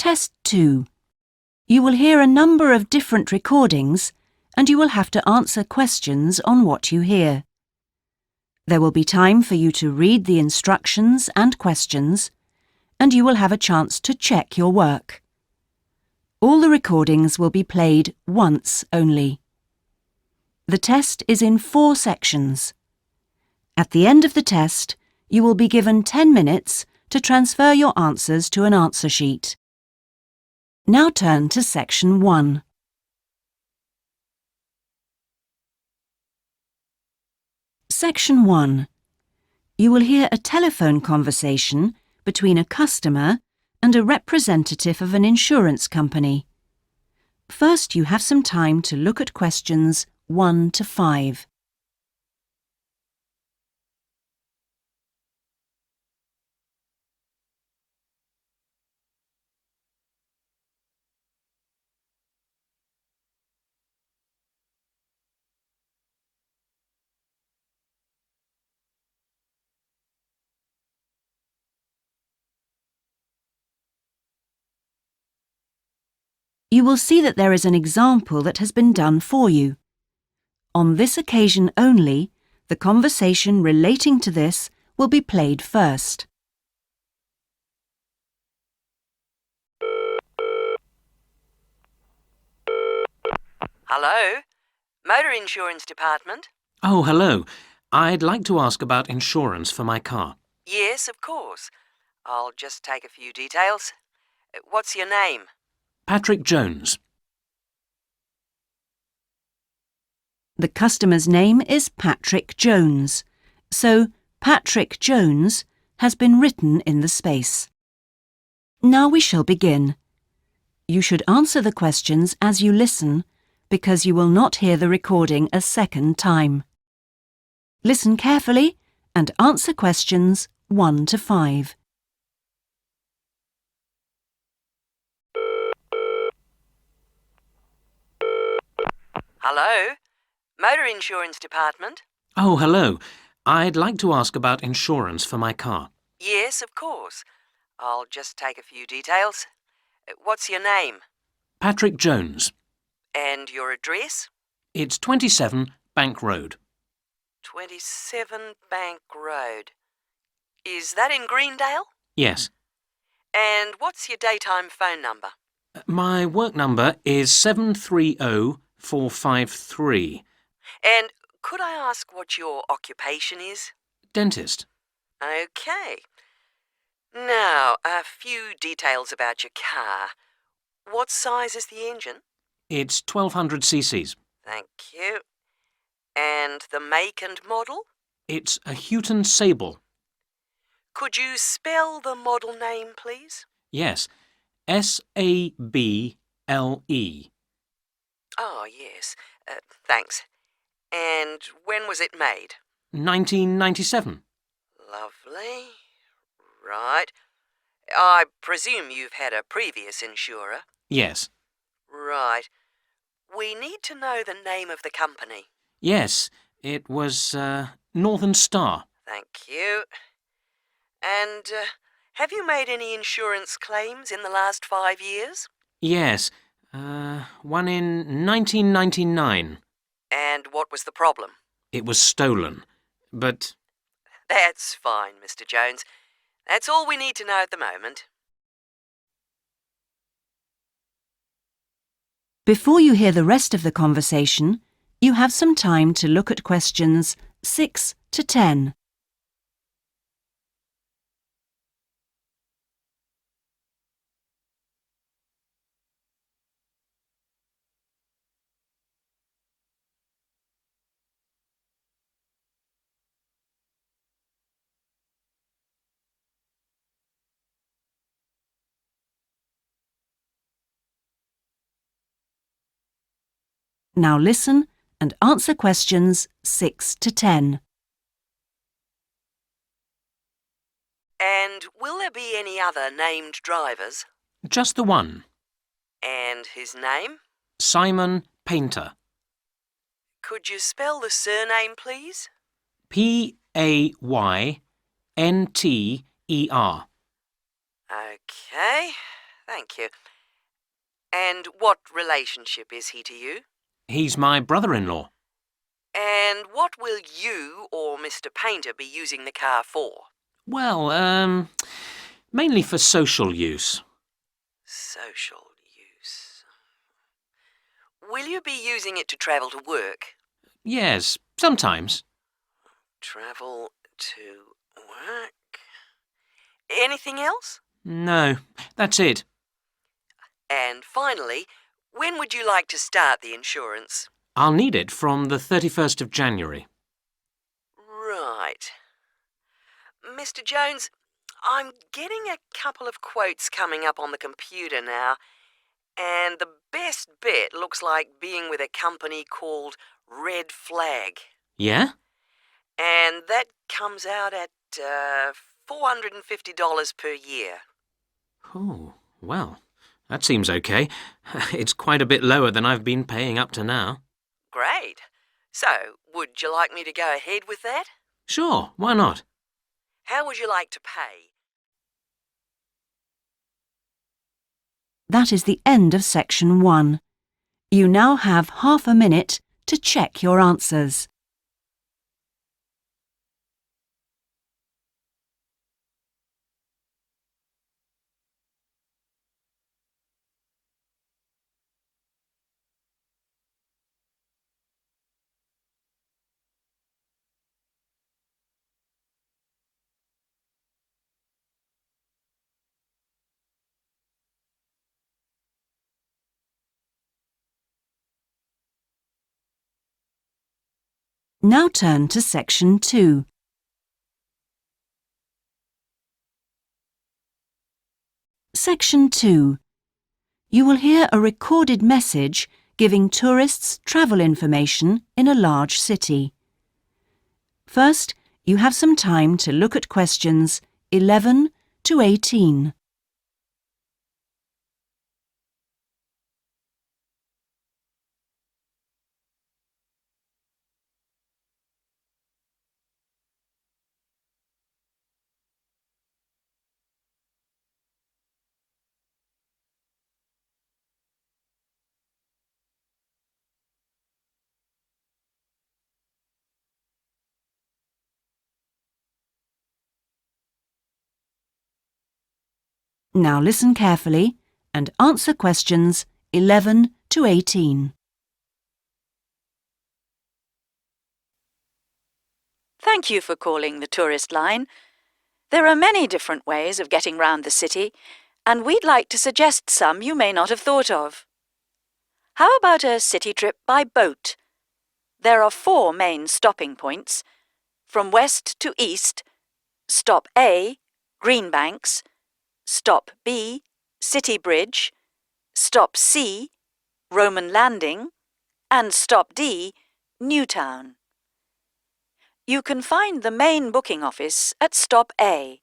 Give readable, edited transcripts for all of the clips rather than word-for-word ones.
Test 2. You will hear a number of different recordings and you will have to answer questions on what you hear. There will be time for you to read the instructions and questions, and you will have a chance to check your work. All the recordings will be played once only. The test is in 4 sections. At the end of the test, you will be given 10 minutes to transfer your answers to an answer sheet. Now turn to Section 1. Section 1. You will hear a telephone conversation between a customer and a representative of an insurance company. First, you have some time to look at questions 1 to 5. You will see that there is an example that has been done for you. On this occasion only, the conversation relating to this will be played first. Hello? Motor Insurance Department? Oh, hello. I'd like to ask about insurance for my car. Yes, of course. I'll just take a few details. What's your name? Patrick Jones. The customer's name is Patrick Jones, so Patrick Jones has been written in the space. Now we shall begin. You should answer the questions as you listen, because you will not hear the recording a second time. Listen carefully and answer questions 1 to 5. Hello? Motor Insurance Department? Oh, hello. I'd like to ask about insurance for my car. Yes, of course. I'll just take a few details. What's your name? Patrick Jones. And your address? It's 27 Bank Road. 27 Bank Road. Is that in Greendale? Yes. And what's your daytime phone number? My work number is 730453. And could I ask what your occupation is? Dentist. OK. Now, a few details about your car. What size is the engine? It's 1200 cc's. Thank you. And the make and model? It's a Houghton Sable. Could you spell the model name, please? Yes. Sable. Oh, yes. Thanks. And when was it made? 1997. Lovely. Right. I presume you've had a previous insurer? Yes. Right. We need to know the name of the company. Yes, it was Northern Star. Thank you. And have you made any insurance claims in the last 5 years? Yes, one in 1999. And what was the problem? It was stolen, but... That's fine, Mr. Jones. That's all we need to know at the moment. Before you hear the rest of the conversation, you have some time to look at questions 6 to 10. Now listen and answer questions 6 to 10. And will there be any other named drivers? Just the one. And his name? Simon Painter. Could you spell the surname, please? Paynter. OK, Thank you. And what relationship is he to you? He's my brother-in-law. And what will you or Mr. Painter be using the car for? Well, mainly for social use. Social use. Will you be using it to travel to work? Yes, sometimes. Travel to work. Anything else? No, that's it. And finally, when would you like to start the insurance? I'll need it from the 31st of January. Right. Mr. Jones, I'm getting a couple of quotes coming up on the computer now, and the best bet looks like being with a company called Red Flag. Yeah? And that comes out at $450 per year. Oh, well, that seems okay. It's quite a bit lower than I've been paying up to now. Great. So, would you like me to go ahead with that? Sure, why not? How would you like to pay? That is the end of section 1. You now have half a minute to check your answers. Now turn to section 2. Section 2. You will hear a recorded message giving tourists travel information in a large city. First, you have some time to look at questions 11 to 18. Now listen carefully and answer questions 11 to 18. Thank you for calling the tourist line. There are many different ways of getting round the city, and we'd like to suggest some you may not have thought of. How about a city trip by boat? There are 4 main stopping points. From west to east, Stop A, Greenbanks, Stop B, City Bridge, Stop C, Roman Landing, and Stop D, Newtown. You can find the main booking office at Stop A.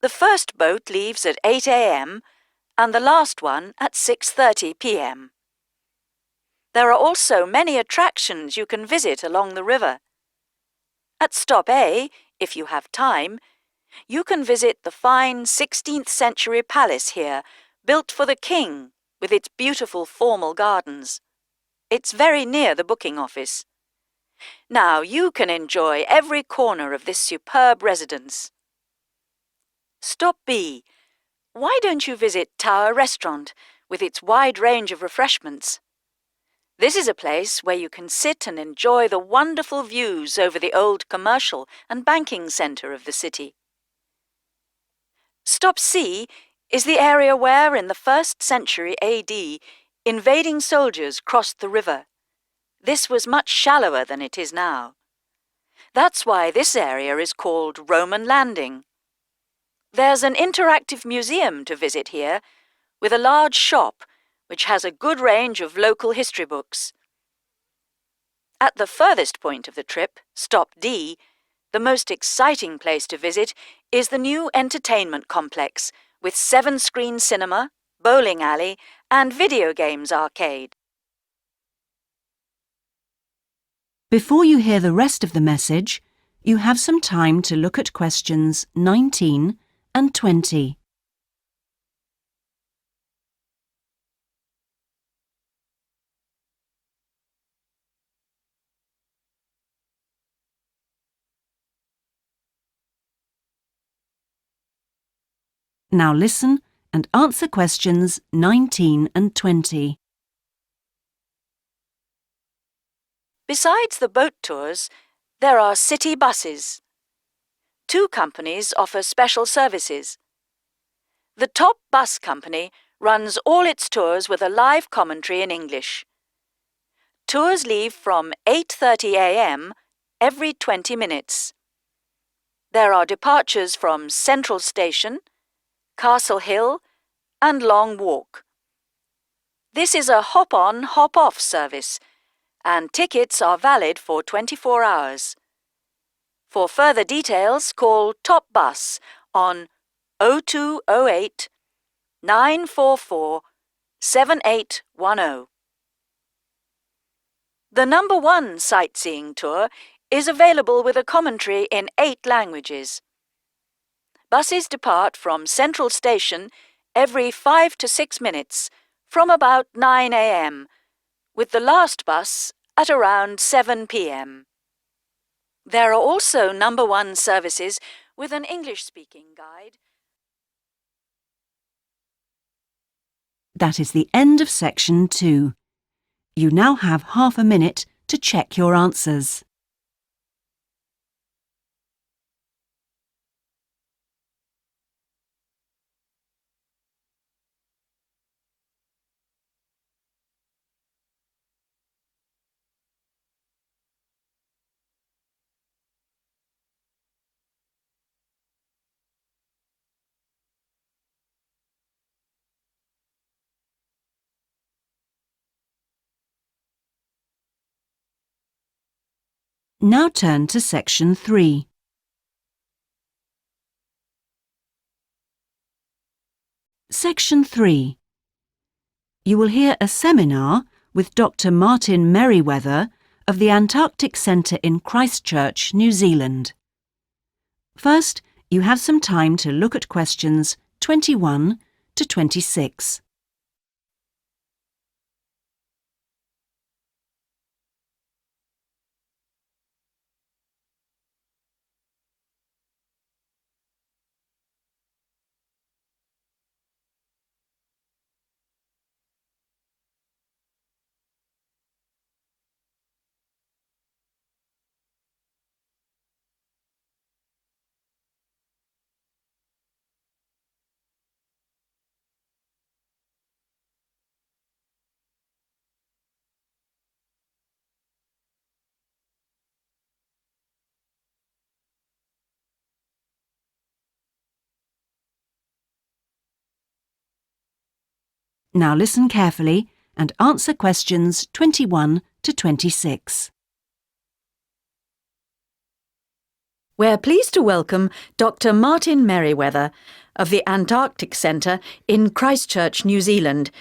The first boat leaves at 8 a.m. and the last one at 6:30 p.m. There are also many attractions you can visit along the river. At Stop A, if you have time, you can visit the fine 16th century palace here, built for the king, with its beautiful formal gardens. It's very near the booking office. Now you can enjoy every corner of this superb residence. Stop B. Why don't you visit Tower Restaurant with its wide range of refreshments? This is a place where you can sit and enjoy the wonderful views over the old commercial and banking centre of the city. Stop C is the area where, in the 1st century AD, invading soldiers crossed the river. This was much shallower than it is now. That's why this area is called Roman Landing. There's an interactive museum to visit here, with a large shop which has a good range of local history books. At the furthest point of the trip, Stop D, the most exciting place to visit is the new entertainment complex with 7-screen cinema, bowling alley, and video games arcade. Before you hear the rest of the message, you have some time to look at questions 19 and 20. Now listen and answer questions 19 and 20. Besides the boat tours, there are city buses. 2 companies offer special services. The top bus company runs all its tours with a live commentary in English. Tours leave from 8:30 a.m. every 20 minutes. There are departures from Central Station, Castle Hill, and Long Walk. This is a hop-on, hop-off service, and tickets are valid for 24 hours. For further details, call Top Bus on 0208 944 7810. The number 1 sightseeing tour is available with a commentary in 8 languages. Buses depart from Central Station every 5 to 6 minutes from about 9 a.m., with the last bus at around 7 p.m. There are also number 1 services with an English-speaking guide. That is the end of section 2. You now have half a minute to check your answers. Now turn to section 3. Section 3. You will hear a seminar with Dr. Martin Merriweather of the Antarctic Centre in Christchurch, New Zealand. First, you have some time to look at questions 21 to 26. Now listen carefully and answer questions 21 to 26. We're pleased to welcome Dr. Martin Merriweather of the Antarctic Centre in Christchurch, New Zealand,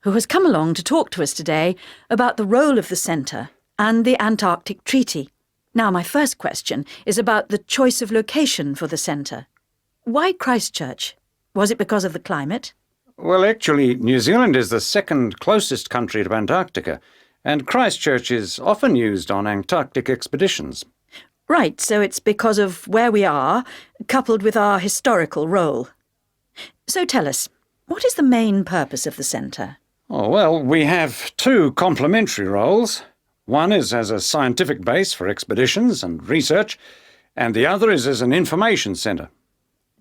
who has come along to talk to us today about the role of the centre and the Antarctic Treaty. Now, my first question is about the choice of location for the centre. Why Christchurch? Was it because of the climate? Well, actually, New Zealand is the second closest country to Antarctica, and Christchurch is often used on Antarctic expeditions. Right, so it's because of where we are, coupled with our historical role. So tell us, what is the main purpose of the centre? Oh, well, we have 2 complementary roles. One is as a scientific base for expeditions and research, and the other is as an information centre.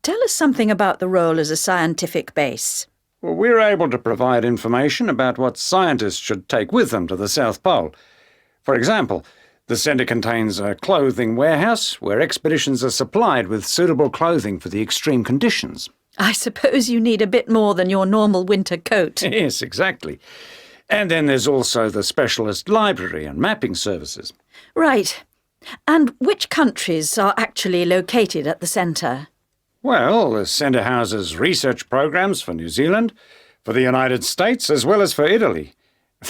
Tell us something about the role as a scientific base. Well, we're able to provide information about what scientists should take with them to the South Pole. For example, the centre contains a clothing warehouse where expeditions are supplied with suitable clothing for the extreme conditions. I suppose you need a bit more than your normal winter coat. Yes, exactly. And then there's also the specialist library and mapping services. Right. And which countries are actually located at the centre? Well, the centre houses research programs for New Zealand, for the United States, as well as for Italy.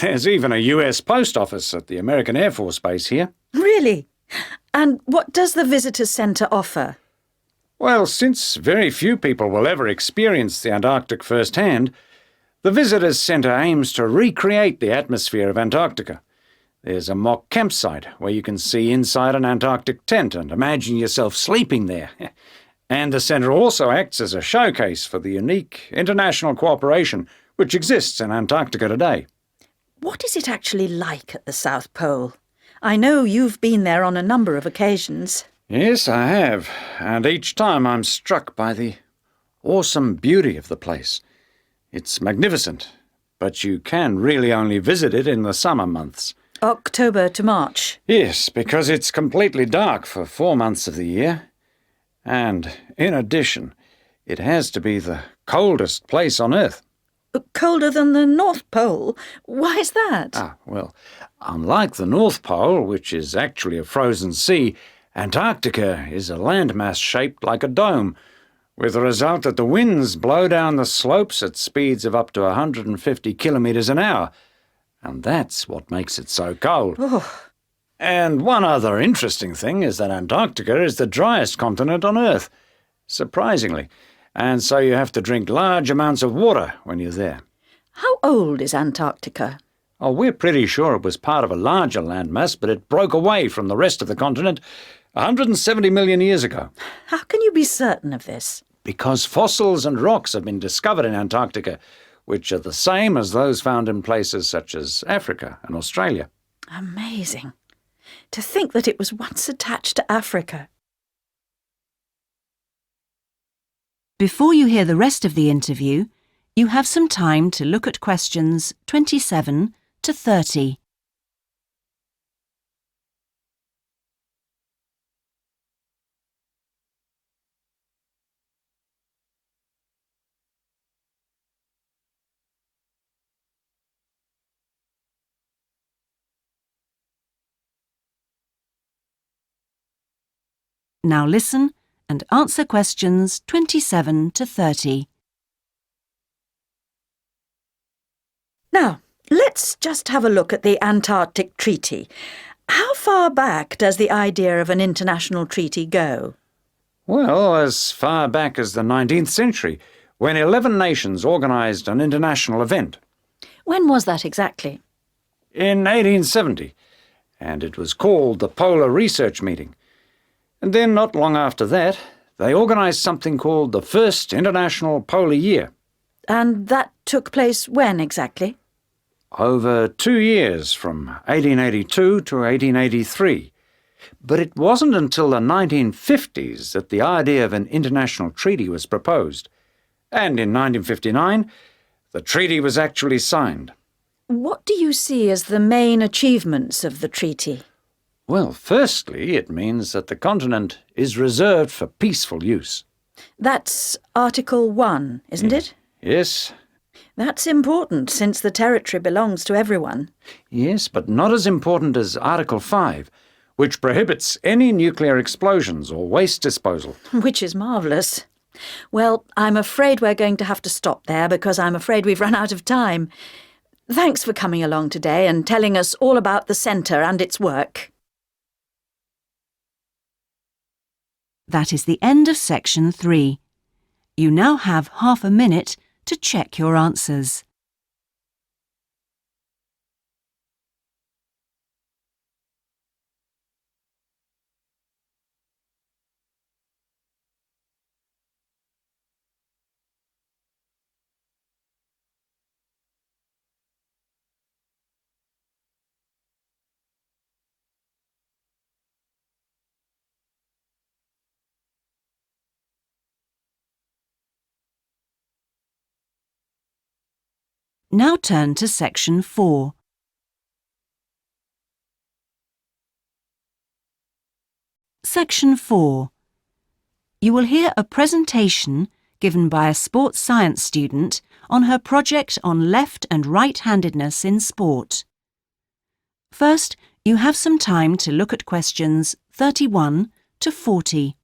There's even a US post office at the American Air Force Base here. Really? And what does the visitor centre offer? Well, since very few people will ever experience the Antarctic firsthand, the Visitors Centre aims to recreate the atmosphere of Antarctica. There's a mock campsite where you can see inside an Antarctic tent and imagine yourself sleeping there. And the centre also acts as a showcase for the unique international cooperation which exists in Antarctica today. What is it actually like at the South Pole? I know you've been there on a number of occasions. Yes, I have, and each time I'm struck by the awesome beauty of the place. It's magnificent, but you can really only visit it in the summer months. October to March. Yes, because it's completely dark for 4 months of the year. And, in addition, it has to be the coldest place on Earth. Colder than the North Pole? Why is that? Well, unlike the North Pole, which is actually a frozen sea, Antarctica is a landmass shaped like a dome, with the result that the winds blow down the slopes at speeds of up to 150 kilometres an hour. And that's what makes it so cold. Oh. And one other interesting thing is that Antarctica is the driest continent on Earth, surprisingly, and so you have to drink large amounts of water when you're there. How old is Antarctica? Oh, we're pretty sure it was part of a larger landmass, but it broke away from the rest of the continent 170 million years ago. How can you be certain of this? Because fossils and rocks have been discovered in Antarctica, which are the same as those found in places such as Africa and Australia. Amazing. To think that it was once attached to Africa. Before you hear the rest of the interview, you have some time to look at questions 27 to 30. Now listen and answer questions 27 to 30. Now, let's just have a look at the Antarctic Treaty. How far back does the idea of an international treaty go? Well, as far back as the 19th century, when 11 nations organised an international event. When was that exactly? In 1870, and it was called the Polar Research Meeting. And then, not long after that, they organised something called the First International Polar Year. And that took place when exactly? Over 2 years, from 1882 to 1883. But it wasn't until the 1950s that the idea of an international treaty was proposed. And in 1959, the treaty was actually signed. What do you see as the main achievements of the treaty? Well, firstly, it means that the continent is reserved for peaceful use. That's Article 1, isn't it? Yes. That's important, since the territory belongs to everyone. Yes, but not as important as Article 5, which prohibits any nuclear explosions or waste disposal. Which is marvellous. Well, I'm afraid we're going to have to stop there because I'm afraid we've run out of time. Thanks for coming along today and telling us all about the centre and its work. That is the end of section 3. You now have half a minute to check your answers. Now turn to section 4. Section 4. You will hear a presentation given by a sports science student on her project on left and right-handedness in sport. First, you have some time to look at questions 31 to 40.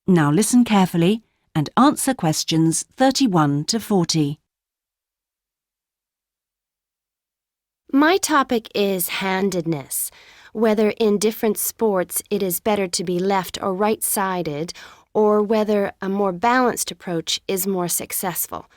Now listen carefully and answer questions 31 to 40. My topic is handedness, whether in different sports it is better to be left or right-sided, or whether a more balanced approach is more successful.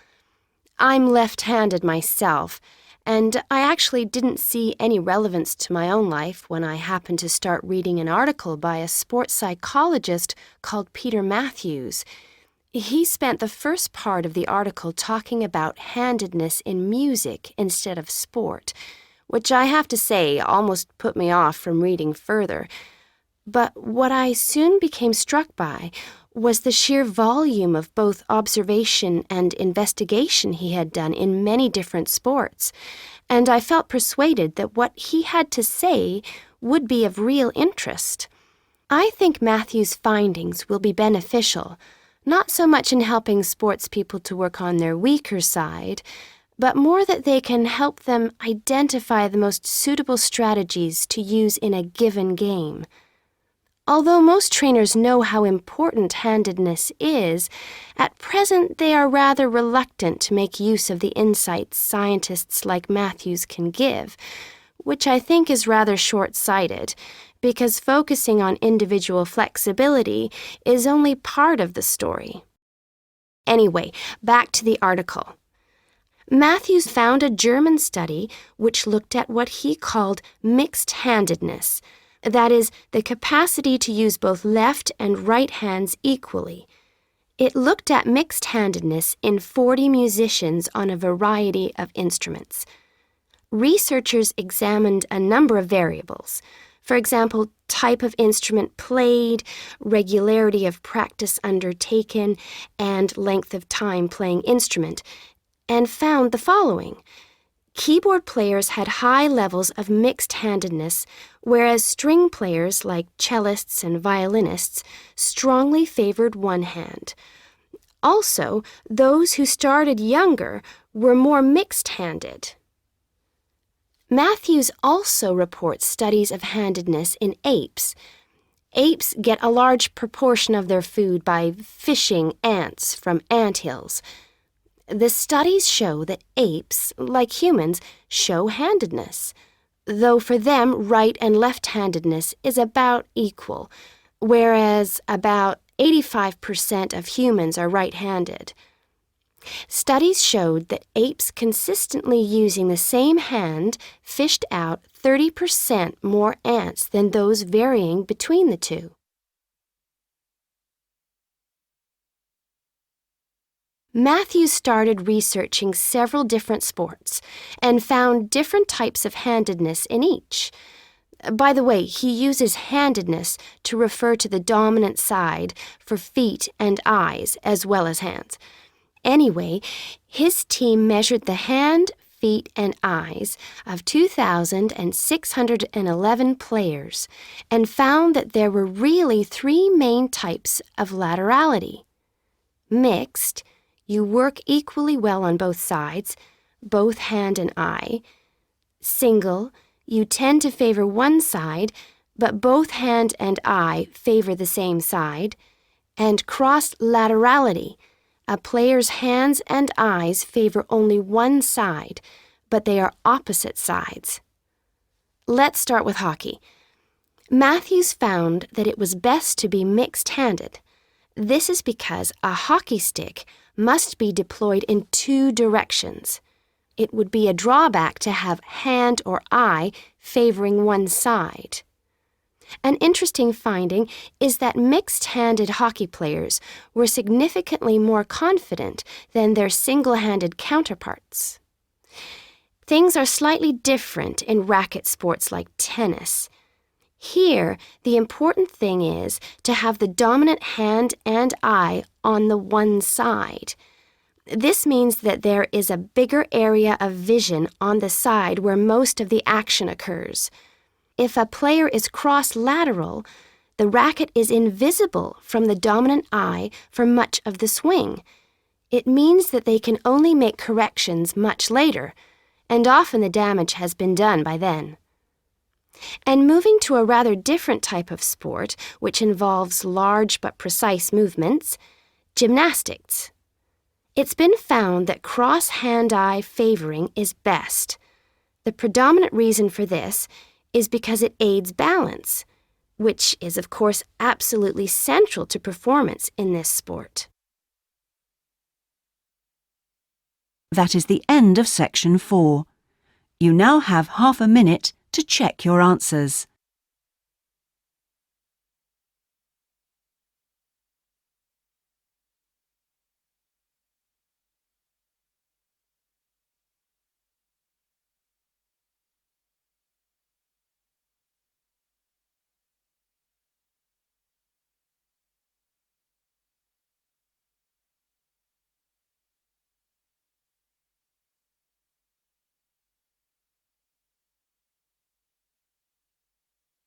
I'm left-handed myself, and I actually didn't see any relevance to my own life when I happened to start reading an article by a sports psychologist called Peter Matthews. He spent the first part of the article talking about handedness in music instead of sport, which I have to say almost put me off from reading further. But what I soon became struck by was the sheer volume of both observation and investigation he had done in many different sports, and I felt persuaded that what he had to say would be of real interest. I think Matthew's findings will be beneficial, not so much in helping sports people to work on their weaker side, but more that they can help them identify the most suitable strategies to use in a given game. Although most trainers know how important handedness is, at present they are rather reluctant to make use of the insights scientists like Matthews can give, which I think is rather short-sighted, because focusing on individual flexibility is only part of the story. Anyway, back to the article. Matthews found a German study which looked at what he called mixed-handedness, that is, the capacity to use both left and right hands equally. It looked at mixed-handedness in 40 musicians on a variety of instruments. Researchers examined a number of variables. For example, type of instrument played, regularity of practice undertaken, and length of time playing instrument, and found the following. Keyboard players had high levels of mixed-handedness, whereas string players like cellists and violinists strongly favored one hand. Also, those who started younger were more mixed-handed. Matthews also reports studies of handedness in apes. Apes get a large proportion of their food by fishing ants from anthills. The studies show that apes, like humans, show handedness, though for them right and left-handedness is about equal, whereas about 85% of humans are right-handed. Studies showed that apes consistently using the same hand fished out 30% more ants than those varying between the two. Matthews started researching several different sports and found different types of handedness in each. By the way, he uses handedness to refer to the dominant side for feet and eyes as well as hands. Anyway, his team measured the hand, feet, and eyes of 2,611 players and found that there were really three main types of laterality. Mixed, you work equally well on both sides, both hand and eye. Single, you tend to favor one side, but both hand and eye favor the same side. And cross-laterality, a player's hands and eyes favor only one side, but they are opposite sides. Let's start with hockey. Matthews found that it was best to be mixed-handed. This is because a hockey stick must be deployed in two directions. It would be a drawback to have hand or eye favoring one side. An interesting finding is that mixed-handed hockey players were significantly more confident than their single-handed counterparts. Things are slightly different in racket sports like tennis. Here, the important thing is to have the dominant hand and eye on the one side. This means that there is a bigger area of vision on the side where most of the action occurs. If a player is cross-lateral, the racket is invisible from the dominant eye for much of the swing. It means that they can only make corrections much later, and often the damage has been done by then. And moving to a rather different type of sport, which involves large but precise movements, gymnastics. It's been found that cross-hand-eye favoring is best. The predominant reason for this is because it aids balance, which is, of course, absolutely central to performance in this sport. That is the end of section 4. You now have half a minute to check your answers.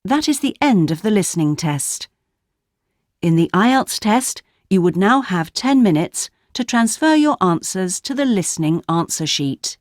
That is the end of the listening test. In the Ielts test, you would now have 10 minutes to transfer your answers to the listening answer sheet.